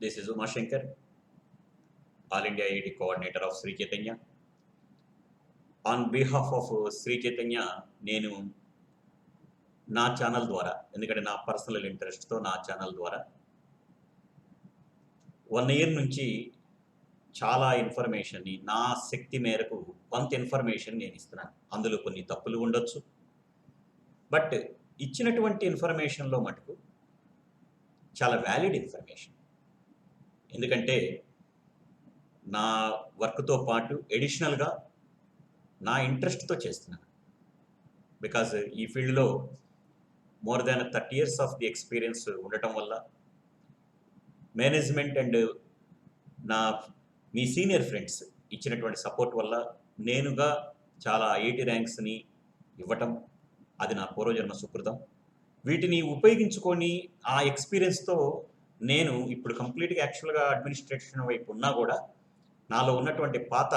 This is Uma Shankar, All India IIT Coordinator of Sri Chaitanya. On behalf of Sri Chaitanya, నేను నా channel ద్వారా, ఎందుకంటే నా personal ఇంట్రెస్ట్తో నా ఛానల్ ద్వారా 1 year నుంచి చాలా ఇన్ఫర్మేషన్ని నా శక్తి మేరకు కొంత ఇన్ఫర్మేషన్ నేను ఇస్తున్నాను. అందులో కొన్ని తప్పులు ఉండొచ్చు, బట్ ఇచ్చినటువంటి ఇన్ఫర్మేషన్లో మటుకు చాలా వ్యాలిడ్ ఇన్ఫర్మేషన్. ఎందుకంటే నా వర్క్తో పాటు ఎడిషనల్గా నా ఇంట్రెస్ట్తో చేస్తున్నాను. బికాజ్ ఈ ఫీల్డ్లో more than 30 years of the experience ఉండటం వల్ల, management and me senior friends ఇచ్చినటువంటి సపోర్ట్ వల్ల నేనుగా చాలా ఐఐటి ర్యాంక్స్ని ఇవ్వటం, అది నా పూర్వజన్మ సుకృతం. వీటిని ఉపయోగించుకొని ఆ ఎక్స్పీరియన్స్తో నేను ఇప్పుడు కంప్లీట్గా యాక్చువల్గా అడ్మినిస్ట్రేషన్ వైపు ఉన్నా కూడా నాలో ఉన్నటువంటి పాత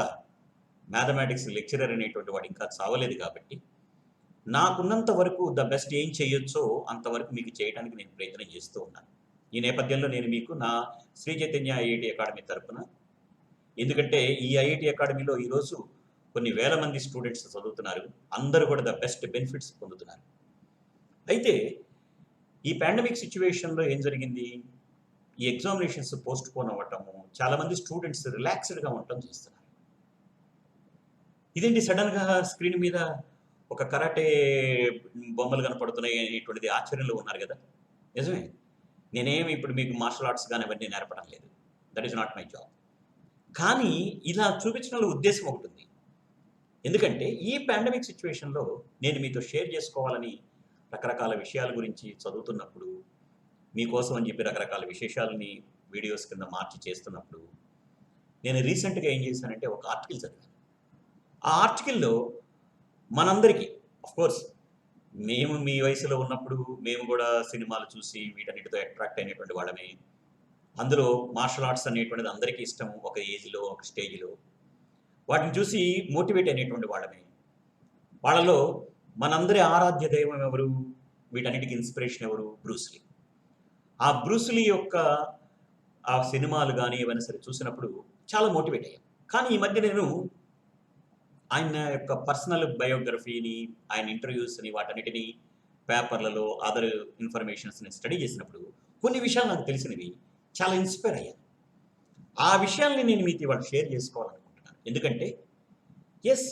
మ్యాథమెటిక్స్ లెక్చరర్ అనేటువంటి వాడు ఇంకా చావలేదు. కాబట్టి నాకున్నంత వరకు ద బెస్ట్ ఏం చేయొచ్చో అంతవరకు మీకు చేయడానికి నేను ప్రయత్నం చేస్తూ ఉన్నాను. ఈ నేపథ్యంలో నేను మీకు నా శ్రీ చైతన్య ఐఐటి అకాడమీ తరఫున, ఎందుకంటే ఈ ఐఐటి అకాడమీలో ఈరోజు కొన్ని వేల మంది స్టూడెంట్స్ చదువుతున్నారు, అందరూ కూడా ద బెస్ట్ బెనిఫిట్స్ పొందుతున్నారు. అయితే ఈ పాండమిక్ సిచ్యువేషన్లో ఏం జరిగింది, ఈ ఎగ్జామినేషన్స్ పోస్ట్ పోన్ అవ్వటము, చాలామంది స్టూడెంట్స్ రిలాక్స్డ్గా ఉండటం చేస్తున్నారు. ఇదేంటి సడన్గా స్క్రీన్ మీద ఒక కరాటే బొమ్మలు కనపడుతున్నాయి అనేటువంటిది ఆశ్చర్యంలో ఉన్నారు కదా. నిజమే, నేనేమి ఇప్పుడు మీకు మార్షల్ ఆర్ట్స్ కానీ అవన్నీ నేర్పడం లేదు, that is not my job. కానీ ఇలా చూపించడంలో ఉద్దేశం ఒకటి ఉంది. ఎందుకంటే ఈ పాండమిక్ సిచ్యువేషన్లో నేను మీతో షేర్ చేసుకోవాలని రకరకాల విషయాల గురించి చదువుతున్నప్పుడు, మీకోసం అని చెప్పి రకరకాల విశేషాలని వీడియోస్ కింద మార్చి చేస్తున్నప్పుడు, నేను రీసెంట్గా ఏం చేశానంటే ఒక ఆర్టికల్ చదివాను. ఆ ఆర్టికల్లో మనందరికీ, అఫ్కోర్స్ మేము మీ వయసులో ఉన్నప్పుడు మేము కూడా సినిమాలు చూసి వీటన్నిటితో అట్రాక్ట్ అయినటువంటి వాళ్ళమే. అందులో మార్షల్ ఆర్ట్స్ అనేటువంటిది అందరికీ ఇష్టం, ఒక ఏజ్లో ఒక స్టేజ్లో వాటిని చూసి మోటివేట్ అయినటువంటి వాళ్ళమే. వాళ్ళలో మనందరి ఆరాధ్య దైవం ఎవరు, వీటన్నిటికీ ఇన్స్పిరేషన్ ఎవరు, బ్రూస్లీ. ఆ బ్రూస్లీ యొక్క ఆ సినిమాలు కానీ ఏమైనా సరే చూసినప్పుడు చాలా మోటివేట్ అయ్యాను. కానీ ఈ మధ్య నేను ఆయన యొక్క పర్సనల్ బయోగ్రఫీని, ఆయన ఇంటర్వ్యూస్ని, వాటన్నిటిని పేపర్లలో అదర్ ఇన్ఫర్మేషన్స్ని స్టడీ చేసినప్పుడు కొన్ని విషయాలు నాకు తెలిసినవి చాలా ఇన్స్పైర్ అయ్యాను. ఆ విషయాల్ని నేను మీతో ఇవాళ షేర్ చేసుకోవాలనుకుంటున్నాను. ఎందుకంటే ఎస్,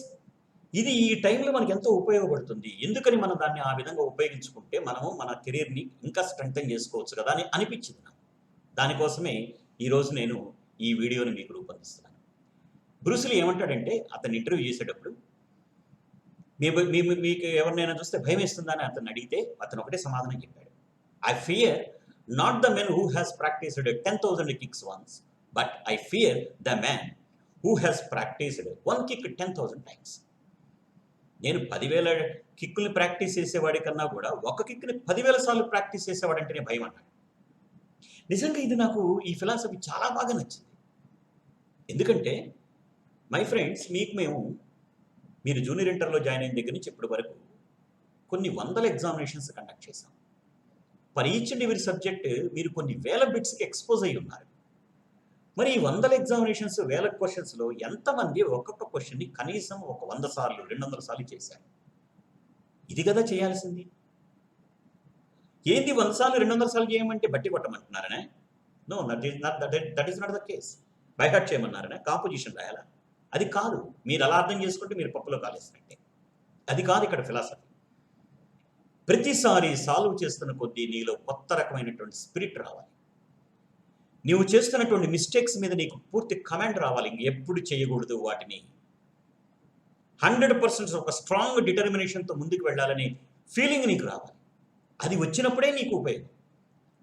ఇది ఈ టైంలో మనకి ఎంతో ఉపయోగపడుతుంది. ఎందుకని మనం దాన్ని ఆ విధంగా ఉపయోగించుకుంటే మనము మన కెరీర్ని ఇంకా స్ట్రెంగ్తన్ చేసుకోవచ్చు కదా అని అనిపించింది నాకు. దానికోసమే ఈరోజు నేను ఈ వీడియోని మీకు రూపొందిస్తున్నాను. బ్రూస్లీ ఏమంటాడంటే, అతను ఇంటర్వ్యూ చేసేటప్పుడు మీకు ఎవరినైనా చూస్తే భయం వేస్తుందని అతను అడిగితే అతను ఒకటే సమాధానం చెప్పాడు, I fear not the men who has practised 10,000 kicks once, but I fear the man who has practised 1 kick 10,000 times. నేను 10,000 కిక్కుల్ని ప్రాక్టీస్ చేసేవాడి కన్నా కూడా ఒక కిక్ని 10,000 సార్లు ప్రాక్టీస్ చేసేవాడంటేనే భయం అన్నాడు. నిజంగా ఇది నాకు ఈ ఫిలాసఫీ చాలా బాగా నచ్చింది. ఎందుకంటే మై ఫ్రెండ్స్, మీరు జూనియర్ ఇంటర్లో జాయిన్ అయిన దగ్గర నుంచి ఇప్పటి వరకు కొన్ని వందల ఎగ్జామినేషన్స్ కండక్ట్ చేశాం. For each and every subject మీరు కొన్ని వేల బిట్స్కి ఎక్స్పోజ్ అయి ఉన్నారు. మరి ఈ వందల ఎగ్జామినేషన్స్, వేల క్వశ్చన్స్లో ఎంతమంది ఒక్కొక్క క్వశ్చన్ని కనీసం ఒక 100 సార్లు 200 సార్లు చేశారు? ఇది కదా చేయాల్సింది. ఏంది 100 సార్లు 200 సార్లు చేయమంటే బట్టి కొట్టమంటున్నారనే? No, that is not the case. By heart చేయమన్నారనే? కాంపోజిషన్ రాయాలా? అది కాదు. మీరు అలా అర్థం చేసుకుంటే మీరు పప్పులో కాలేసినట్టే. అది కాదు ఇక్కడ ఫిలాసఫీ. ప్రతిసారి సాల్వ్ చేస్తున్న కొద్దీ నీలో కొత్త రకమైనటువంటి స్పిరిట్ రావాలి. నీవు చేస్తున్నటువంటి మిస్టేక్స్ మీద నీకు పూర్తి కమాండ్ రావాలి. ఎప్పుడు చేయకూడదు వాటిని. 100% ఒక స్ట్రాంగ్ డిటర్మినేషన్తో ముందుకు వెళ్ళాలనే ఫీలింగ్ నీకు రావాలి. అది వచ్చినప్పుడే నీకు ఉపయోగం.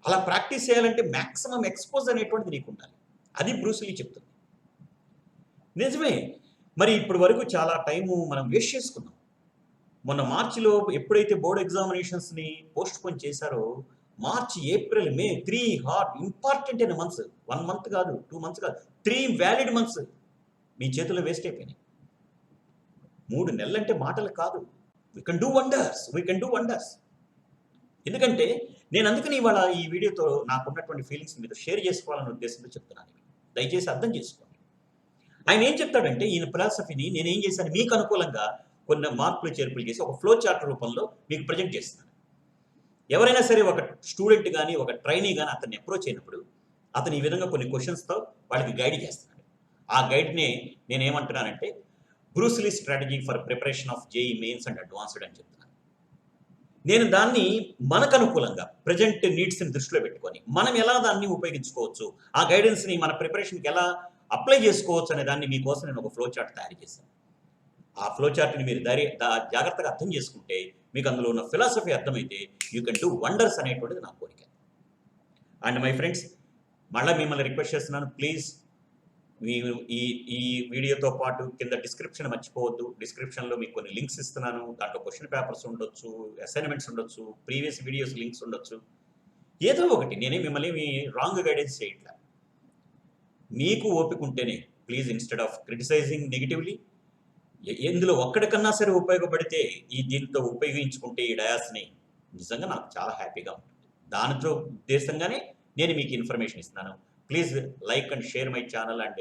అలా ప్రాక్టీస్ చేయాలంటే మ్యాక్సిమం ఎక్స్పోజ్ అనేటువంటిది నీకు ఉండాలి. అది బ్రూస్లీ చెప్తుంది. నిజమే. మరి ఇప్పటి వరకు చాలా టైము మనం వేస్ట్ చేసుకున్నాం. మొన్న మార్చిలో ఎప్పుడైతే బోర్డ్ ఎగ్జామినేషన్స్ని పోస్ట్ పోన్ చేశారో, మార్చ్, ఏప్రిల్, మే 3 హాట్ ఇంపార్టెంట్ అయిన మంత్స్, 1 month కాదు, 2 months కాదు, 3 వ్యాలిడ్ మంత్స్ మీ చేతుల్లో వేస్ట్ అయిపోయినాయి. 3 నెలలంటే మాటలు కాదు. We can do wonders. ఎందుకంటే నేను అందుకని ఇవాళ ఈ వీడియోతో నాకున్నటువంటి ఫీలింగ్స్ మీతో షేర్ చేసుకోవాలనే ఉద్దేశంతో చెప్తున్నాను. దయచేసి అర్థం చేసుకోండి. ఆయన ఏం చెప్తాడంటే ఈయన ఫిలాసఫీని నేనేం చేశాను మీకు అనుకూలంగా కొన్ని మార్పులు చేర్పులు చేసి ఒక ఫ్లో చార్ట్ రూపంలో మీకు ప్రజెంట్ చేస్తున్నాను. ఎవరైనా సరే ఒక స్టూడెంట్ కానీ ఒక ట్రైనీ కానీ అతన్ని అప్రోచ్ అయినప్పుడు అతను ఈ విధంగా కొన్ని క్వశ్చన్స్తో వాళ్ళకి గైడ్ చేస్తున్నాడు. ఆ గైడ్నే నేనేమంటున్నానంటే Bruce Lee strategy for preparation of JEE Mains and Advanced అని చెప్తున్నాను. నేను దాన్ని మనకు అనుకూలంగా ప్రజెంట్ నీడ్స్ని దృష్టిలో పెట్టుకొని మనం ఎలా దాన్ని ఉపయోగించుకోవచ్చు, ఆ గైడెన్స్ని మన ప్రిపరేషన్కి ఎలా అప్లై చేసుకోవచ్చు అనే దాన్ని మీకోసం నేను ఒక ఫ్లో చార్ట్ తయారు చేశాను. ఆ ఫ్లో చార్ట్ని మీరు జాగ్రత్తగా అర్థం చేసుకుంటే మీకు అందులో ఉన్న ఫిలాసఫీ అర్థమైతే యూ కెన్ డూ వండర్స్ అనేటువంటిది నా కోరిక. అండ్ మై ఫ్రెండ్స్, మళ్ళీ మిమ్మల్ని రిక్వెస్ట్ చేస్తున్నాను, ప్లీజ్ మీరు ఈ వీడియోతో పాటు కింద డిస్క్రిప్షన్ మర్చిపోవద్దు. డిస్క్రిప్షన్లో మీకు కొన్ని లింక్స్ ఇస్తున్నాను. దాంట్లో క్వశ్చన్ పేపర్స్ ఉండొచ్చు, అసైన్మెంట్స్ ఉండొచ్చు, ప్రీవియస్ వీడియోస్ లింక్స్ ఉండొచ్చు. ఏదో ఒకటి, నేనే మిమ్మల్ని మీ రాంగ్ గైడెన్స్ చేయట్లా. మీకు ఓపిక ఉంటేనే please, instead of criticising negatively, ఎందులో ఒక్కడికన్నా సరే ఉపయోగపడితే దీంతో ఉపయోగించుకుంటే ఈ డయాస్ని నిజంగా నాకు చాలా హ్యాపీగా ఉంటుంది. దానితో ఉద్దేశంగానే నేను మీకు ఇన్ఫర్మేషన్ ఇస్తున్నాను. Please like and share my channel and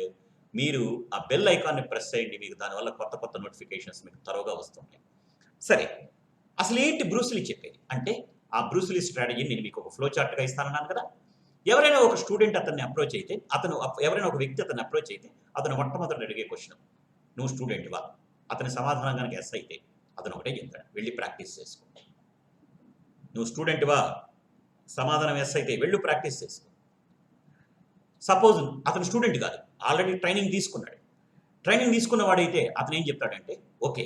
మీరు ఆ బెల్ ఐకాన్ని ప్రెస్ చేయండి. మీకు దానివల్ల కొత్త కొత్త నోటిఫికేషన్స్ మీకు త్వరగా వస్తుంటాయి. సరే, అసలు ఏంటి బ్రూస్ లీ చెప్పేది అంటే, ఆ బ్రూస్ లీ స్ట్రాటజీని నేను మీకు ఒక ఫ్లో చార్ట్గా ఇస్తానన్నాను కదా. ఎవరైనా ఒక స్టూడెంట్ అతన్ని అప్రోచ్ అయితే, ఎవరైనా ఒక వ్యక్తి అతన్ని అప్రోచ్ అయితే అతను మొట్టమొదటి అడిగే క్వశ్చన్, నువ్వు స్టూడెంట్వా? అతని సమాధానం కనుక ఎస్ అయితే అతను ఒకటే చెప్తాడు, వెళ్ళి ప్రాక్టీస్ చేసుకో. నువ్వు స్టూడెంట్వా? సమాధానం ఎస్ అయితే వెళ్ళు ప్రాక్టీస్ చేసుకో. సపోజ్ అతను స్టూడెంట్ కాదు, ఆల్రెడీ ట్రైనింగ్ తీసుకున్నాడు. ట్రైనింగ్ తీసుకున్న వాడైతే అతను ఏం చెప్తాడంటే, ఓకే,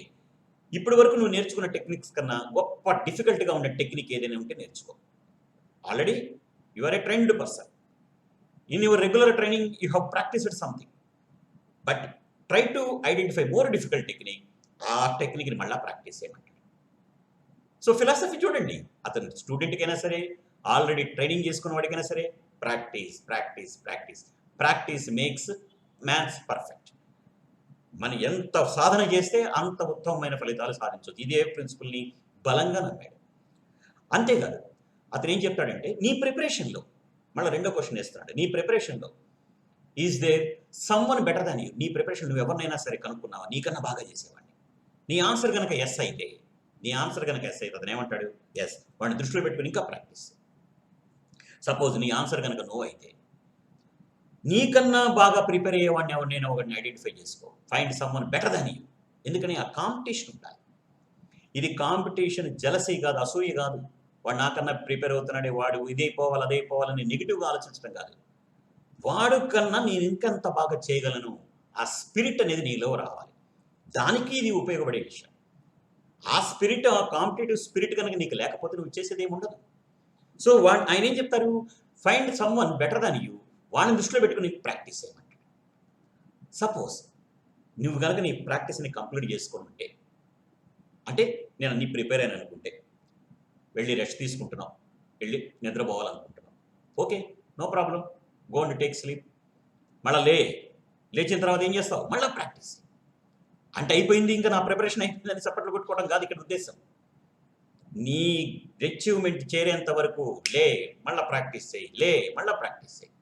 ఇప్పటి వరకు నువ్వు నేర్చుకున్న టెక్నిక్స్ కన్నా గొప్ప డిఫికల్ట్గా ఉండే టెక్నిక్ ఏదైనా ఉంటే నేర్చుకో. Already you are a trained person. In your regular training you have practised something, but try to identify more difficult technique. ఆ టెక్నిక్ని మళ్ళీ ప్రాక్టీస్ చేయమంటాడు. సో ఫిలాసఫీ చూడండి, అతను స్టూడెంట్కైనా సరే, ఆల్రెడీ ట్రైనింగ్ చేసుకున్న వాడికైనా సరే, practice practice practice. Practice makes mans perfect. మనం ఎంత సాధన చేస్తే అంత ఉత్తమమైన ఫలితాలు సాధించవచ్చు. ఇదే ప్రిన్సిపల్ని బలంగా నమ్మాడు. అంతేకాదు, అతను ఏం చెప్తాడంటే, నీ ప్రిపరేషన్లో మళ్ళీ రెండో క్వశ్చన్ వేస్తున్నాడు, నీ ప్రిపరేషన్లో is there someone better than you? నీ ప్రిపరేషన్ నువ్వు ఎవరినైనా సరే కనుక్కున్నావా నీకన్నా బాగా చేసేవాడిని? నీ ఆన్సర్ కనుక ఎస్ అయితే, అతను ఏమంటాడు, ఎస్, వాడిని దృష్టిలో పెట్టుకుని ఇంకా ప్రాక్టీస్. సపోజ్ నీ ఆన్సర్ కనుక నో అయితే, నీకన్నా బాగా ప్రిపేర్ అయ్యేవాడిని ఎవరినైనా ఒకరిని ఐడెంటిఫై చేసుకో. Find someone better than you. ఎందుకని ఆ కాంపిటీషన్ ఉండాలి. ఇది కాంపిటీషన్ జలసీ కాదు, అసూయ కాదు. వాడు నాకన్నా ప్రిపేర్ అవుతున్నాడే, వాడు ఇదే పోవాలి అదే పోవాలని నెగిటివ్గా ఆలోచించడం కాదు. వాడు కన్నా నేను ఇంకెంత బాగా చేయగలను, ఆ స్పిరిట్ అనేది నీలో రావాలి. దానికి ఇది ఉపయోగపడే విషయం. ఆ స్పిరిట్, ఆ కాంపిటేటివ్ స్పిరిట్ కనుక నీకు లేకపోతే నువ్వు చేసేది ఏమి ఉండదు. సో ఆయన ఏం చెప్తారు, find someone better than you. వాడిని దృష్టిలో పెట్టుకుని ప్రాక్టీస్ చేయమంటాడు. సపోజ్ నువ్వు కనుక నీ ప్రాక్టీస్ని కంప్లీట్ చేసుకొని ఉంటే, అంటే నేను అన్ని ప్రిపేర్ అయిన అనుకుంటే, వెళ్ళి రెస్ట్ తీసుకుంటున్నావు, వెళ్ళి నిద్రపోవాలనుకుంటున్నావు, okay, no problem, go and take sleep. మళ్ళీ లేచిన తర్వాత ఏం చేస్తావు, మళ్ళీ ప్రాక్టీస్. అంటే అయిపోయింది, ఇంకా నా ప్రిపరేషన్ అయిపోయిందని చప్పట్లు కొట్టుకోవడం కాదు ఇక్కడ ఉద్దేశం. నీ అచీవ్మెంట్ చేరేంత వరకు మళ్ళీ ప్రాక్టీస్ చేయి, మళ్ళీ ప్రాక్టీస్ చేయి.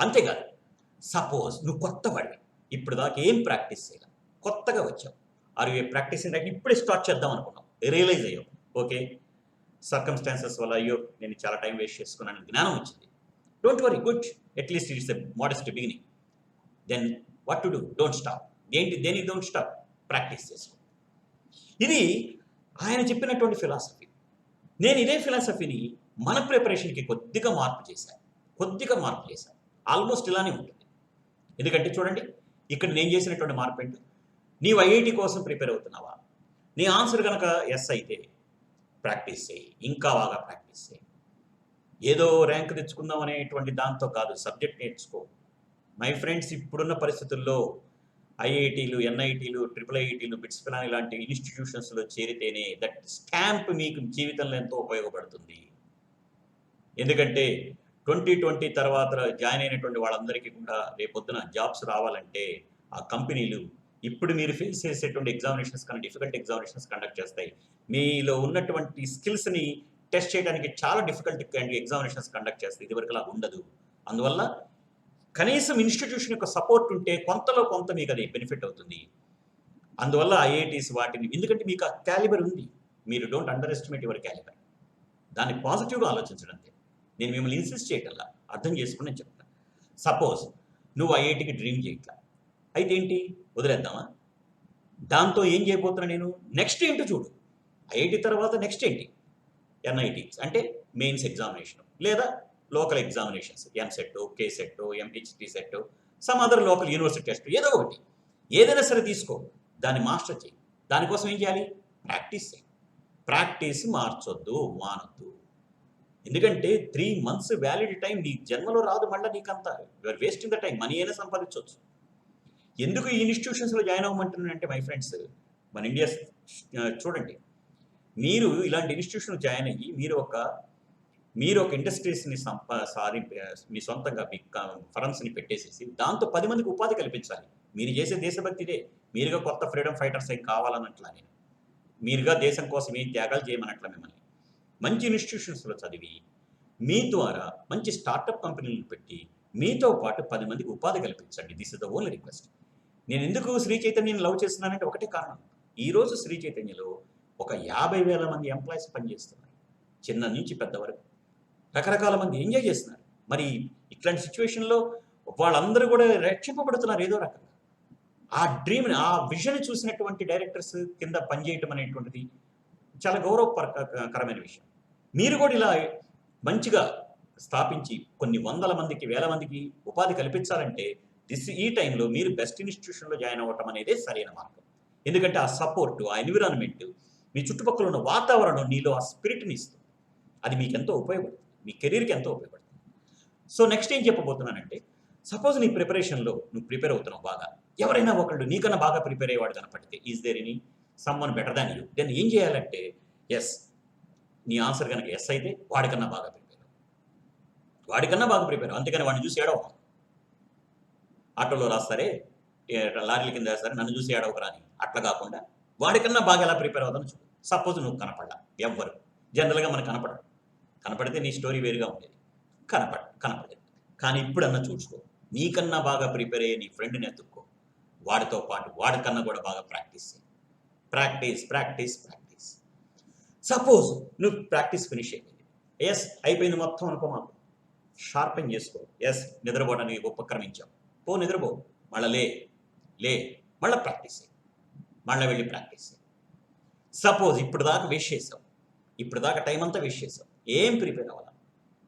అంతేకాదు, సపోజ్ నువ్వు కొత్త వాడివి, ఇప్పుడు దాకా ఏం ప్రాక్టీస్ చేయాలి, కొత్తగా వచ్చావు, ఆర్ యూ ప్రాక్టీసింగ్ రైట్, ఇప్పుడే స్టార్ట్ చేద్దాం అనుకున్నావు, రియలైజ్ అయ్యావు, ఓకే, సర్కమ్స్టాన్సెస్ వల్ల అయ్యో నేను చాలా టైం వేస్ట్ చేసుకున్నాను, జ్ఞానం వచ్చింది. Don't worry, good, at least it's a modest beginning. Then what to do, don't stop. దేనికి డోంట్ స్టాప్, ప్రాక్టీస్ చేసుకో. ఇది ఆయన చెప్పినటువంటి ఫిలాసఫీ. నేను ఇదే ఫిలాసఫీని మన ప్రిపరేషన్కి కొద్దిగా మార్పు చేశాను. ఆల్మోస్ట్ ఇలానే ఉంటుంది. ఎందుకంటే చూడండి, ఇక్కడ నేను చేసినటువంటి మార్పు ఏంటి, నీవు ఐఐటి కోసం ప్రిపేర్ అవుతున్నావా, నీ ఆన్సర్ కనుక ఎస్ అయితే ప్రాక్టీస్ చేయి, ఇంకా బాగా ప్రాక్టీస్ చేయి. ఏదో ర్యాంక్ తెచ్చుకుందాం అనేటువంటి దాంతో కాదు, సబ్జెక్ట్ నేర్చుకో. మై ఫ్రెండ్స్, ఇప్పుడున్న పరిస్థితుల్లో ఐఐటీలు, ఎన్ఐటీలు, ట్రిపుల్ ఐఐటీలు, బిట్స్ పిలాని లాంటి ఇన్స్టిట్యూషన్స్లో చేరితేనే దట్ స్టాంప్ మీకు జీవితంలో ఎంతో ఉపయోగపడుతుంది. ఎందుకంటే 2020 తర్వాత జాయిన్ అయినటువంటి వాళ్ళందరికీ కూడా రేపొద్దున జాబ్స్ రావాలంటే ఆ కంపెనీలు ఇప్పుడు మీరు ఫేస్ చేసేటువంటి ఎగ్జామినేషన్స్ కన్నా డిఫికల్ట్ ఎగ్జామినేషన్స్ కండక్ట్ చేస్తాయి. మీలో ఉన్నటువంటి స్కిల్స్ని టెస్ట్ చేయడానికి చాలా డిఫికల్ట్ ఎగ్జామినేషన్స్ కండక్ట్ చేస్తుంది. ఇదివరకు అలా ఉండదు. అందువల్ల కనీసం ఇన్స్టిట్యూషన్ యొక్క సపోర్ట్ ఉంటే కొంతలో కొంత మీకు అది బెనిఫిట్ అవుతుంది. అందువల్ల ఐఐటీస్ వాటిని, ఎందుకంటే మీకు ఆ క్యాలిబర్ ఉంది. మీరు don't under estimate your calibre. దాన్ని పాజిటివ్గా ఆలోచించడం. నేను మిమ్మల్ని ఇన్సిస్ట్ చేయటల్లా, అర్థం చేసుకుని నేను చెప్తాను. సపోజ్ నువ్వు ఐఐటికి డ్రీమ్ చేయట్లా, అయితే ఏంటి, వదిలేద్దామా? దాంతో ఏం చేయబోతున్నా నేను, నెక్స్ట్ ఏంటో చూడు. ఐఐటి తర్వాత నెక్స్ట్ ఏంటి, ఎన్ఐటి అంటే మెయిన్స్ ఎగ్జామినేషన్, లేదా local examinations, EAMCET, KCET, MHT CET, some other local university test, ఏదో ఒకటి, ఏదైనా సరే తీసుకో, దాన్ని మాస్టర్ చేయి. దానికోసం ఏం చేయాలి, ప్రాక్టీస్ చేయి. ప్రాక్టీస్ మార్చొద్దు, మానొద్దు. ఎందుకంటే 3 months వ్యాలిడ్ టైం నీ జన్మలో రాదు, మళ్ళీ నీకంతా you are wasting the time. Money అయినా సంపాదించవచ్చు. ఎందుకు ఈ ఇన్స్టిట్యూషన్స్లో జాయిన్ అవ్వమంటున్నానంటే మై ఫ్రెండ్స్, మన ఇండియా చూడండి, మీరు ఇలాంటి ఇన్స్టిట్యూషన్లో జాయిన్ అయ్యి మీరు ఒక ఇండస్ట్రీస్ని మీ సొంతంగా మీ ఫరమ్స్ని పెట్టేసేసి దాంతో 10 మందికి ఉపాధి కల్పించాలి. మీరు చేసే దేశభక్తిదే. మీరుగా కొత్త ఫ్రీడమ్ ఫైటర్స్ ఏం కావాలన్నట్లా నేను, మీరుగా దేశం కోసం ఏం త్యాగాలు చేయమన్నట్ల మిమ్మల్ని. మంచి ఇన్స్టిట్యూషన్స్లో చదివి మీ ద్వారా మంచి స్టార్టప్ కంపెనీలను పెట్టి మీతో పాటు 10 మందికి ఉపాధి కల్పించండి. This is the only request. నేను ఎందుకు శ్రీ చైతన్యని లవ్ చేస్తున్నానంటే ఒకటే కారణం, ఈరోజు శ్రీ చైతన్యలో ఒక 50,000 మంది ఎంప్లాయీస్ పనిచేస్తున్నారు, చిన్న నుంచి పెద్ద వరకు రకరకాల మంది ఎంజాయ్ చేస్తున్నారు. మరి ఇట్లాంటి సిచ్యువేషన్లో వాళ్ళందరూ కూడా రక్షింపబడుతున్నారు ఏదో రకంగా. ఆ డ్రీమ్ని, ఆ విజన్ చూసినటువంటి డైరెక్టర్స్ కింద పనిచేయటం అనేటువంటిది చాలా గౌరవకరమైన విషయం. మీరు కూడా ఇలా మంచిగా స్థాపించి కొన్ని వందల మందికి, వేల మందికి ఉపాధి కల్పించాలంటే ఈ టైంలో మీరు బెస్ట్ ఇన్స్టిట్యూషన్లో జాయిన్ అవ్వటం అనేదే సరైన మార్గం. ఎందుకంటే ఆ సపోర్టు, ఆ ఎన్విరాన్మెంట్, మీ చుట్టుపక్కల ఉన్న వాతావరణం నీలో ఆ స్పిరిట్ని ఇస్తుంది. అది మీకు ఎంతో ఉపయోగపడుతుంది, మీ కెరీర్కి ఎంతో ఉపయోగపడుతుంది. సో నెక్స్ట్ ఏం చెప్పబోతున్నానంటే, సపోజ్ నీ ప్రిపరేషన్లో నువ్వు ప్రిపేర్ అవుతున్నావు బాగా, ఎవరైనా ఒకళ్ళు నీకన్నా బాగా ప్రిపేర్ అయ్యేవాడు కనపడితే, is there any someone better than you, then ఏం చేయాలంటే, ఎస్, నీ ఆన్సర్ కనుక ఎస్ అయితే వాడికన్నా బాగా ప్రిపేర్, అంతేకాని వాడిని చూసి ఏడవ. ఆటోలో రాస్తారే, లారీల కింద వేస్తారే, నన్ను చూసి ఏడవకరా అని, అట్లా కాకుండా వాడికన్నా బాగా ఎలా ప్రిపేర్ అవుతానో చూడు. సపోజ్ నువ్వు కనపడ్డా, ఎవ్వరు జనరల్గా మనకు కనపడితే నీ స్టోరీ వేరుగా ఉండేది, కనపడలేదు. కానీ ఇప్పుడన్నా చూసుకో, నీకన్నా బాగా ప్రిపేర్ అయ్యే నీ ఫ్రెండ్ని ఎత్తుక్కో, వాడితో పాటు వాడికన్నా కూడా బాగా ప్రాక్టీస్ చేయి. ప్రాక్టీస్. సపోజ్ నువ్వు ప్రాక్టీస్ ఫినిష్ అయిపోయింది, ఎస్ అయిపోయింది మొత్తం అనుకో, మాకు షార్పెన్ చేసుకో. ఎస్, నిద్రపోవడానికి ఉపక్రమించావు, పో నిద్రపో, మళ్ళీ లే మళ్ళీ ప్రాక్టీస్ చేయి, మళ్ళీ వెళ్ళి ప్రాక్టీస్ చేయి. సపోజ్ ఇప్పుడు దాకా వేస్ట్ చేసావు, ఇప్పుడు దాకా టైం అంతా వేస్ట్ చేసావు, ఏం ప్రిపేర్ అవ్వాలా,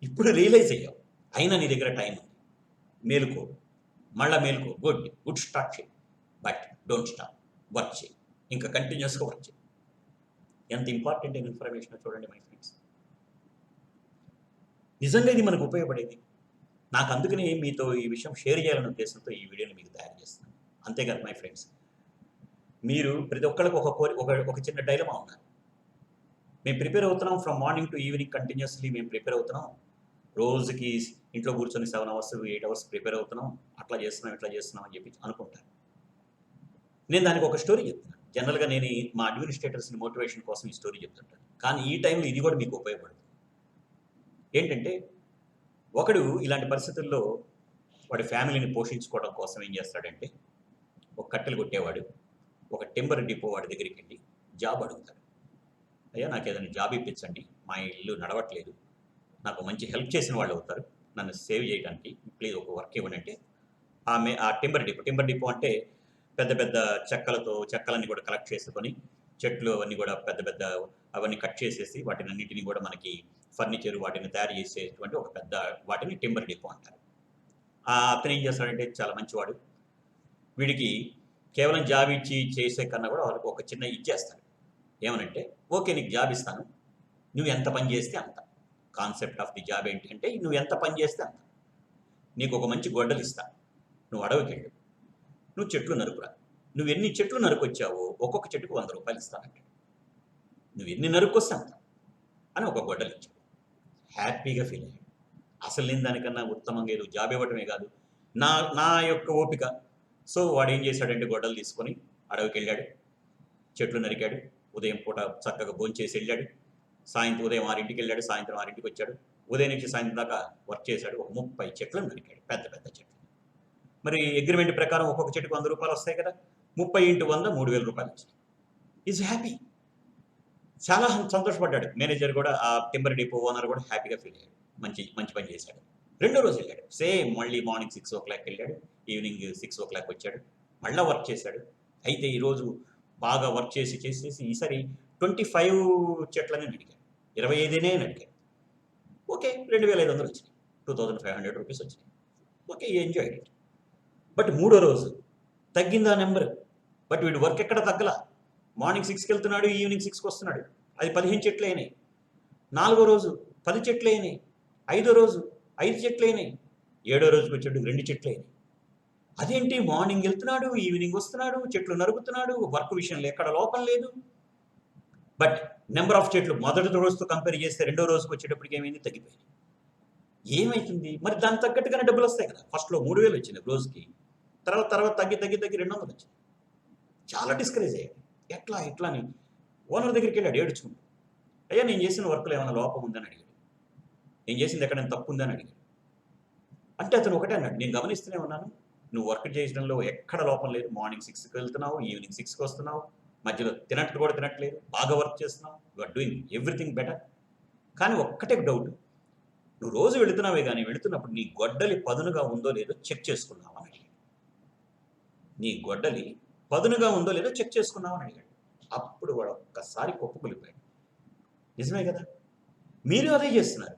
ఇప్పుడు రియలైజ్ అయ్యావు, అయినా నీ దగ్గర టైం ఉంది, మేలుకో, గుడ్ స్టార్ట్ చేయి, బట్ డోంట్ స్టాప్, వర్క్ చేయి, ఇంకా కంటిన్యూస్గా వర్క్ చేయి. ఎంత ఇంపార్టెంట్ అయిన ఇన్ఫర్మేషన్ చూడండి మై ఫ్రెండ్స్. నిజంగా ఇది మనకు ఉపయోగపడేది. నాకు అందుకని మీతో ఈ విషయం షేర్ చేయాలనే ఉద్దేశంతో ఈ వీడియోని మీకు తయారు చేస్తున్నాను. అంతేకాదు మై ఫ్రెండ్స్, మీరు ప్రతి ఒక్కరికి ఒక చిన్న డైలమా ఉన్నారు. మేము ప్రిపేర్ అవుతున్నాం, from morning to evening continuously మేము ప్రిపేర్ అవుతున్నాం, రోజుకి ఇంట్లో కూర్చొని 7 hours 8 hours ప్రిపేర్ అవుతున్నాం, అట్లా చేస్తున్నాం ఇట్లా చేస్తున్నాం అని చెప్పి అనుకుంటాను. నేను దానికి ఒక స్టోరీ చెప్తున్నాను. జనరల్గా నేను మా అడ్మినిస్ట్రేటర్స్ని మోటివేషన్ కోసం ఈ స్టోరీ చెప్తుంటాను, కానీ ఈ టైంలో ఇది కూడా మీకు ఉపయోగపడుతుంది. ఏంటంటే, ఒకడు ఇలాంటి పరిస్థితుల్లో వాడి ఫ్యామిలీని పోషించుకోవడం కోసం ఏం చేస్తాడంటే, ఒక కట్టెలు కొట్టేవాడు ఒక టింబర్ డిపో వాడి దగ్గరికి వెళ్ళి జాబ్ అడుగుతాడు. అయ్యా, నాకు ఏదైనా జాబ్ ఇప్పించండి, మా ఇల్లు నడవట్లేదు, నాకు మంచి హెల్ప్ చేసిన వాళ్ళు అవుతారు, నన్ను సేవ్ చేయడానికి ప్లీజ్ ఒక వర్క్ ఇవ్వండి అంటే, ఆ టింబర్ డిపో అంటే పెద్ద పెద్ద చెక్కలన్నీ కూడా కలెక్ట్ చేసుకొని, చెట్లు అవన్నీ కూడా పెద్ద అవన్నీ కట్ చేసేసి వాటిని అన్నింటినీ కూడా మనకి ఫర్నిచర్ వాటిని తయారు చేసేటువంటి ఒక పెద్ద వాటిని టింబర్ డిపో అంటారు. అతను ఏం చేస్తాడంటే, చాలా మంచివాడు, వీడికి కేవలం జాబ్ ఇచ్చి చేసే కన్నా కూడా వాళ్ళకి ఒక చిన్న ఇచ్చేస్తాడు. ఏమనంటే, ఓకే నీకు జాబ్ ఇస్తాను, నువ్వు ఎంత పని చేస్తే అంత. కాన్సెప్ట్ ఆఫ్ ది జాబ్ ఏంటి అంటే, నువ్వు ఎంత పని చేస్తే అంత. నీకు ఒక మంచి గొడ్డలు ఇస్తా, నువ్వు అడవికి వెళ్ళు, నువ్వు చెట్లు నరుకురా, నువ్వు ఎన్ని చెట్లు నరుకొచ్చావో ఒక్కొక్క చెట్టుకు 100 రూపాయలు ఇస్తానంటే, నువ్వు ఎన్ని నరుకొస్తే అంత అని ఒక గొడ్డలు ఇచ్చాడు. హ్యాపీగా ఫీల్ అయ్యాడు. అసలు నేను దానికన్నా ఉత్తమంగా ఏదో జాబ్ ఇవ్వటమే కాదు, నా యొక్క ఓపిక. సో వాడు ఏం చేశాడంటే, గొడ్డలు తీసుకొని అడవికి వెళ్ళాడు, చెట్లు నరికాడు, ఉదయం పూట చక్కగా భోంచేసి వెళ్ళాడు, ఉదయం 6కి వెళ్ళాడు, సాయంత్రం 6కి వచ్చాడు. ఉదయం నుంచి సాయంత్రం దాకా వర్క్ చేశాడు. ఒక 30 చెట్లను నరికాడు, పెద్ద పెద్ద చెట్లు. మరి అగ్రిమెంట్ ప్రకారం ఒక్కొక్క చెట్టుకు ₹100 వస్తాయి కదా, 30 × 100 ₹3000 వచ్చినాయి. ఈజ్ హ్యాపీ, చాలా సంతోషపడ్డాడు. మేనేజర్ కూడా, ఆ టింబర్ డిపో ఓనర్ కూడా హ్యాపీగా ఫీల్ అయ్యాడు. మంచి మంచి పని చేశాడు. రెండో రోజు వెళ్ళాడు, సేమ్ మళ్ళీ మార్నింగ్ 6 వెళ్ళాడు, ఈవినింగ్ 6 వచ్చాడు, మళ్ళీ వర్క్ చేశాడు. అయితే ఈరోజు బాగా వర్క్ చేసి ఈసారి 25 చెట్లని నడిగాడు, 25 నడిగాడు. ఓకే, 2500 వచ్చినాయి, ₹2500 వచ్చినాయి. Okay, enjoy it. బట్ మూడో రోజు తగ్గిందా నెంబర్. బట్ వీడు వర్క్ ఎక్కడ తగ్గల. మార్నింగ్ 6కి వెళ్తున్నాడు, ఈవినింగ్ 6కి వస్తున్నాడు. అది 15 చెట్లు అయినాయి. 4వ రోజు 10 చెట్లు అయినాయి. 5వ రోజు 5 చెట్లు అయినాయి. 7వ రోజుకి వచ్చాడు, 2 చెట్లు అయినాయి. అదేంటి, మార్నింగ్ వెళ్తున్నాడు, ఈవినింగ్ వస్తున్నాడు, చెట్లు నరుకుతున్నాడు, వర్క్ విషయంలో ఎక్కడ లోపం లేదు. బట్ నెంబర్ ఆఫ్ చెట్లు మొదటి రోజుతో కంపేర్ చేస్తే రెండో రోజుకి వచ్చేటప్పటికి ఏమైంది, తగ్గిపోయింది. ఏమైతుంది మరి, దానికి తగ్గట్టుగానే డబ్బులు వస్తాయి కదా. ఫస్ట్లో 3000 వచ్చింది రోజుకి, తర్వాత తగ్గి 200 వచ్చింది. చాలా డిస్కరేజ్ అయ్యాడు. ఎట్లా అని ఓనర్ దగ్గరికి వెళ్ళాడు ఏడుచుకుంటూ. అయ్యా, నేను చేసిన వర్క్లో ఏమైనా లోపం ఉందని అడిగాడు. నేను చేసింది ఎక్కడైనా తప్పు ఉందని అడిగాడు. అంటే అతను ఒకటే అన్నాడు, నేను గమనిస్తూనే ఉన్నాను, నువ్వు వర్క్ చేయడంలో ఎక్కడ లోపం లేదు. మార్నింగ్ 6కి వెళ్తున్నావు, ఈవినింగ్ 6కి వస్తున్నావు, మధ్యలో తినట్టు కూడా తినట్లేదు, బాగా వర్క్ చేస్తున్నావు, you are doing everything better. కానీ ఒక్కటే డౌట్, నువ్వు రోజు వెళుతున్నావే కానీ వెళుతున్నప్పుడు నీ గొడ్డలి పదునుగా ఉందో లేదో చెక్ చేసుకున్నావు అని అడిగాడు. నీ గొడ్డలి పదునుగా ఉందో లేదో చెక్ చేసుకున్నావు అని అడిగాడు. అప్పుడు వాడు ఒక్కసారి కుప్పకూలిపోయాడు. నిజమే కదా, మీరు అదే చేస్తున్నారు.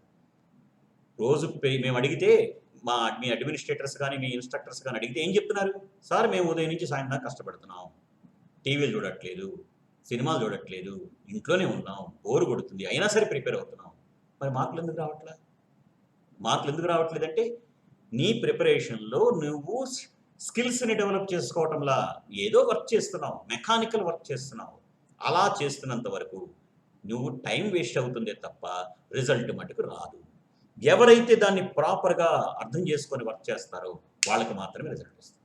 రోజు మేము అడిగితే మీ అడ్మినిస్ట్రేటర్స్ కానీ మీ ఇన్స్ట్రక్టర్స్ కానీ అడిగితే ఏం చెప్తున్నారు, సార్ మేము ఉదయం నుంచి సాయంత్రం కష్టపడుతున్నాం, టీవీలు చూడట్లేదు, సినిమాలు చూడట్లేదు, ఇంట్లోనే ఉన్నాం, బోరు కొడుతుంది, అయినా సరే ప్రిపేర్ అవుతున్నాం. మరి మార్కులు ఎందుకు రావట్లేదంటే నీ ప్రిపరేషన్లో నువ్వు స్కిల్స్ని డెవలప్ చేసుకోవటంలా ఏదో వర్క్ చేస్తున్నావు, మెకానికల్ వర్క్ చేస్తున్నావు. అలా చేస్తున్నంత వరకు నువ్వు టైం వేస్ట్ అవుతుందే తప్ప రిజల్ట్ మటుకు రాదు. ఎవరైతే దాన్ని ప్రాపర్గా అర్థం చేసుకొని వర్క్ చేస్తారో వాళ్ళకి మాత్రమే రిజల్ట్ వస్తుంది.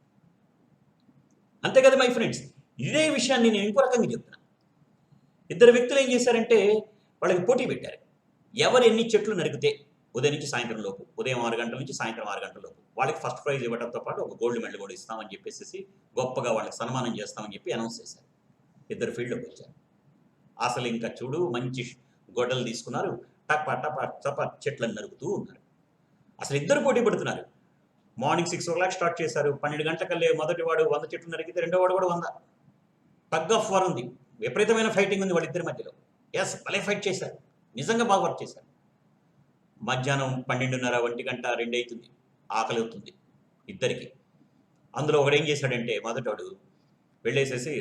అంతే కదా మై ఫ్రెండ్స్. ఇదే విషయాన్ని నేను ఇంకో రకంగా చెప్తున్నాను. ఇద్దరు వ్యక్తులు ఏం చేశారంటే వాళ్ళకి పోటీ పెట్టారు. ఎవరు ఎన్ని చెట్లు నరికితే ఉదయం నుంచి సాయంత్రం లోపు, ఉదయం 6 గంటల నుంచి సాయంత్రం 6 గంటల లోపు వాళ్ళకి ఫస్ట్ ప్రైజ్ ఇవ్వడంతో పాటు ఒక గోల్డ్ మెడల్ కూడా ఇస్తామని చెప్పేసి గొప్పగా వాళ్ళకి సన్మానం చేస్తామని చెప్పి అనౌన్స్ చేశారు. ఇద్దరు ఫీల్డ్లోకి వచ్చారు. అసలు ఇంకా చూడు, మంచి గొడ్డలు తీసుకున్నారు, టప చెట్లను నరుకుతూ ఉన్నారు. అసలు ఇద్దరు పోటీ పడుతున్నారు. మార్నింగ్ 6 స్టార్ట్ చేశారు. 12 గంటలకల్లే మొదటి వాడు 100 చెట్లు నరికితే రెండో వాడు కూడా 100. టగ్ ఆఫ్ వార్ ఉంది, విపరీతమైన ఫైటింగ్ ఉంది వాళ్ళిద్దరి మధ్యలో. ఎస్, భలే ఫైట్ చేశారు, నిజంగా బాగా వర్క్ చేశారు. మధ్యాహ్నం 12:30, 1 గంట, 2 అవుతుంది, ఆకలి అవుతుంది ఇద్దరికి. అందులో ఒకడు ఏం చేశాడంటే మొదటోడు వెళ్ళేసేసి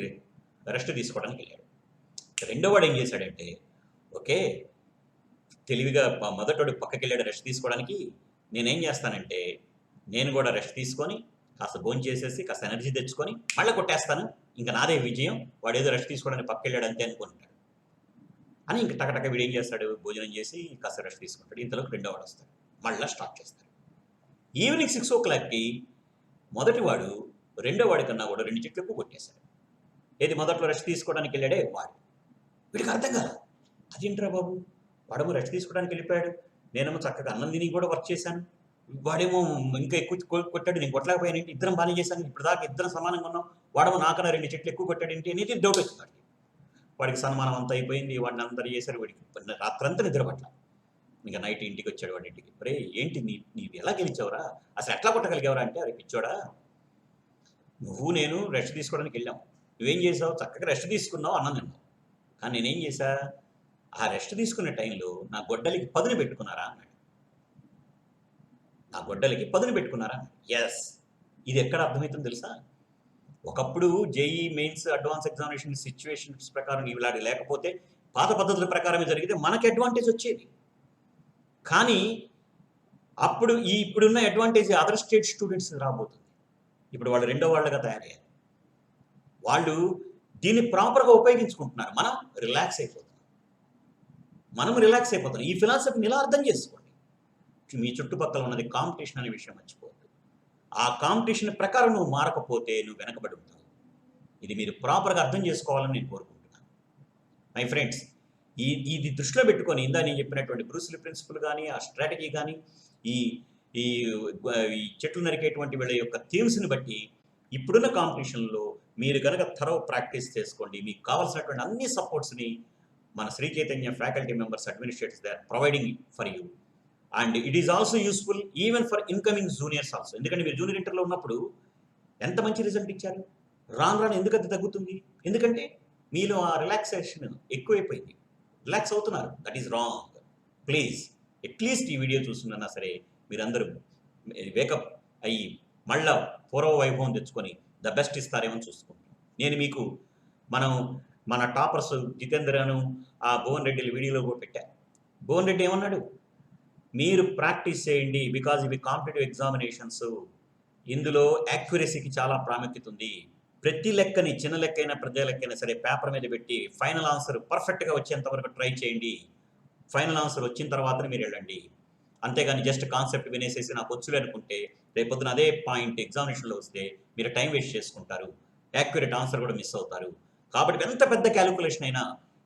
రెస్ట్ తీసుకోవడానికి వెళ్ళాడు. రెండో వాడు ఏం చేశాడంటే ఓకే తెలివిగా మొదటోడు పక్కకి వెళ్ళాడు రెస్ట్ తీసుకోవడానికి. నేనేం చేస్తానంటే నేను కూడా రెస్ట్ తీసుకొని కాస్త భోజనం చేసేసి కాస్త ఎనర్జీ తెచ్చుకొని మళ్ళీ కొట్టేస్తాను, ఇంకా నాదే విజయం, వాడు ఏదో రెస్ట్ తీసుకోవడానికి పక్కకి వెళ్ళాడు అంతే అనుకుంటాడు అని ఇంక టకటక వీడు ఏం చేస్తాడు, భోజనం చేసి కాస్త రెస్ట్ తీసుకుంటాడు. ఇంతలోకి రెండో వాడు వస్తాడు, మళ్ళీ స్టార్ట్ చేస్తాడు. ఈవినింగ్ 6 మొదటి వాడు రెండో వాడి కన్నా కూడా 2 చెట్లు ఎక్కువ కొట్టేశాడు. ఏది మొదట్లో రెస్ట్ తీసుకోవడానికి వెళ్ళాడే వాడు. వీడికి అర్థం కాదు, అదేంట్రా బాబు, వాడేమో రెస్ట్ తీసుకోవడానికి వెళ్ళిపోయాడు, నేనేమో చక్కగా అన్నం తిని కూడా వర్క్ చేశాను, వాడేమో ఇంకా ఎక్కువ కొట్టాడు, నేను కొట్టలేకపోయాను ఏంటి, ఇద్దరం బాగానే చేశాను, ఇప్పుడు దాకా ఇద్దరం సమానంగా ఉన్నాం, వాడేమో నాకన్నా 2 చెట్లు ఎక్కువ కొట్టాడు ఏంటి అనేది డౌట్ వచ్చింది. వాడికి సన్మానం అంతా అయిపోయింది, వాడిని అందరూ చేశారు. వాడికి రాత్రంతా నిద్రపట్ల. ఇంకా నైట్ ఇంటికి వచ్చాడు. వాడి ఇంటికి, రే ఏంటి నీవు ఎలా గెలిచావురా, అసలు ఎట్లా కొట్టగలిగావురా అంటే, అరే పిచ్చోడా, నువ్వు నేను రెస్ట్ తీసుకోవడానికి వెళ్ళాము, నువ్వేం చేసావు, చక్కగా రెస్ట్ తీసుకున్నావు, అన్నం తిన్నావు. కానీ నేనేం చేశా, ఆ రెస్ట్ తీసుకునే టైంలో నా గొడ్డలికి పదును పెట్టుకున్నారా అన్నాడు. నా గొడ్డలికి పదును పెట్టుకున్నారా? ఎస్. ఇది ఎక్కడ అర్థమవుతుందో తెలుసా, ఒకప్పుడు JEE mains advance examination situations ప్రకారం ఇలాంటి లేకపోతే పాత పద్ధతుల ప్రకారమే జరిగితే మనకి అడ్వాంటేజ్ వచ్చేది. కానీ అప్పుడు ఇప్పుడున్న అడ్వాంటేజ్ అదర్ స్టేట్ స్టూడెంట్స్ రాబోతుంది. ఇప్పుడు వాళ్ళు రెండో వాళ్ళగా తయారయ్యారు. వాళ్ళు దీన్ని ప్రాపర్గా ఉపయోగించుకుంటున్నారు. మనం రిలాక్స్ అయిపోతున్నాం. ఈ ఫిలాసఫీని ఇలా అర్థం చేసుకోండి. మీ చుట్టుపక్కల ఉన్నది కాంపిటీషన్ అనే విషయం మర్చిపోవద్దు. ఆ కాంపిటీషన్ ప్రకారం నువ్వు మారకపోతే నువ్వు వెనకబడి ఉంటావు. ఇది మీరు ప్రాపర్గా అర్థం చేసుకోవాలని నేను కోరుకుంటున్నాను. మై ఫ్రెండ్స్, ఇది దృష్టిలో పెట్టుకొని నేను చెప్పినటువంటి బ్రూస్లీ ప్రిన్సిపల్ కానీ, ఆ స్ట్రాటజీ కానీ, ఈ ఈ ఈ చెట్లు నరికేటువంటి వీళ్ళ యొక్క థీమ్స్ని బట్టి ఇప్పుడున్న కాంపిటీషన్లో మీరు కనుక ప్రాక్టీస్ చేసుకోండి. మీకు కావాల్సినటువంటి అన్ని సపోర్ట్స్ని మన Shri Chaitanya faculty members, administrators they are providing for you. And it is also useful even for incoming juniors also. ఎందుకంటే మీరు జూనియర్ ఇంటర్లో ఉన్నప్పుడు ఎంత మంచి రిజల్ట్ ఇచ్చారు, రాను ఎందుకు అది తగ్గుతుంది? ఎందుకంటే మీలో ఆ రిలాక్సేషన్ ఎక్కువైపోయింది, రిలాక్స్ అవుతున్నారు. That is wrong. Please at least ఈ వీడియో చూస్తున్నా సరే మీరందరూ వేకప్ అయ్యి మళ్ళా పూర్వ వైభవం తెచ్చుకొని ద బెస్ట్ ఇస్తారేమో చూసుకుంటున్నాం. నేను మీకు మన టాపర్స్ జితేంద్రను ఆ భువన్ రెడ్డి వీడియోలో కూడా పెట్టాను. భువన్ రెడ్డి ఏమన్నాడు, మీరు ప్రాక్టీస్ చేయండి, బికాజ్ ఇవి కాంపిటేటివ్ ఎగ్జామినేషన్స్, ఇందులో యాక్యురసీకి చాలా ప్రాముఖ్యత ఉంది. ప్రతి లెక్కని, చిన్న లెక్కైనా పెద్ద లెక్కైనా సరే పేపర్ మీద పెట్టి ఫైనల్ ఆన్సర్ పర్ఫెక్ట్గా వచ్చేంత వరకు ట్రై చేయండి. ఫైనల్ ఆన్సర్ వచ్చిన తర్వాతనే మీరు వెళ్ళండి. అంతేగాని జస్ట్ కాన్సెప్ట్ వినేసేసి నాకు వచ్చులే అనుకుంటే రేపొద్దున అదే పాయింట్ ఎగ్జామినేషన్లో వస్తే మీరు టైం వేస్ట్ చేసుకుంటారు, యాక్యురేట్ ఆన్సర్ కూడా మిస్ అవుతారు. కాబట్టి ఎంత పెద్ద క్యాలిక్యులేషన్ అయినా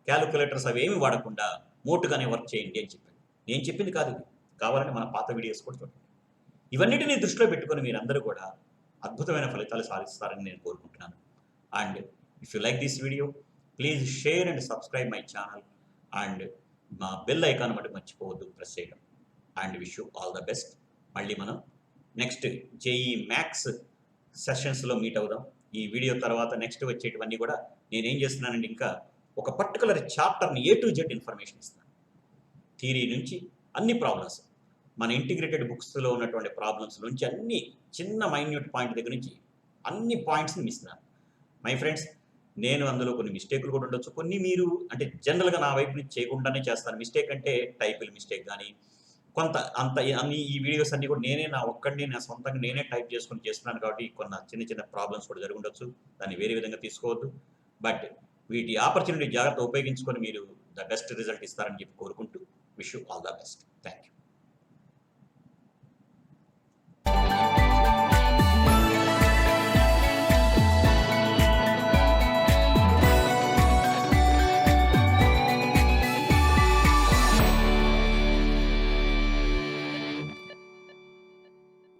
క్యాలిక్యులేటర్స్ అవి ఏమి వాడకుండా మోటుగానే వర్క్ చేయండి అని చెప్పాను. నేను చెప్పింది కాదు ఇది, కావాలని మన పాత వీడియోస్ కూడా చూడండి. ఇవన్నిటిని దృష్టిలో పెట్టుకొని మీరందరూ కూడా అద్భుతమైన ఫలితాలు సాధిస్తారని నేను కోరుకుంటున్నాను. And if you like this video please share and subscribe my channel and మా బెల్ ఐకాన్ మటుకు మర్చిపోవద్దు ప్రెస్ చేయడం. And wish you all the best. మళ్ళీ మనం నెక్స్ట్ జేఈ మ్యాథ్స్ సెషన్స్లో మీట్ అవుదాం. ఈ వీడియో తర్వాత నెక్స్ట్ వచ్చేటివన్నీ కూడా నేనేం చేస్తున్నానంటే ఇంకా ఒక పర్టికులర్ చాప్టర్ని A to Z ఇన్ఫర్మేషన్ ఇస్తాను. థియరీ నుంచి అన్ని ప్రాబ్లమ్స్, మన ఇంటిగ్రేటెడ్ బుక్స్లో ఉన్నటువంటి ప్రాబ్లమ్స్ నుంచి అన్ని చిన్న మైన్యూట్ పాయింట్ దగ్గర నుంచి అన్ని పాయింట్స్ని ఇస్తున్నాను. మై ఫ్రెండ్స్, నేను అందులో కొన్ని మిస్టేక్లు కూడా ఉండొచ్చు, కొన్ని మీరు అంటే జనరల్గా నా వైపు నుంచి చేయకుండానే చేస్తాను. మిస్టేక్ అంటే టైపిల్ మిస్టేక్ కానీ కొంత అన్ని ఈ వీడియోస్ అన్ని కూడా నా సొంతంగా నేనే టైప్ చేసుకొని చేస్తున్నాను కాబట్టి చిన్న చిన్న ప్రాబ్లమ్స్ కూడా జరిగి ఉండొచ్చు. దాన్ని వేరే విధంగా తీసుకోవద్దు. బట్ వీటి ఆపర్చునిటీ జాగ్రత్త ఉపయోగించుకొని మీరు ద బెస్ట్ రిజల్ట్ ఇస్తారని చెప్పి కోరుకుంటూ wish you all the best. Thank you.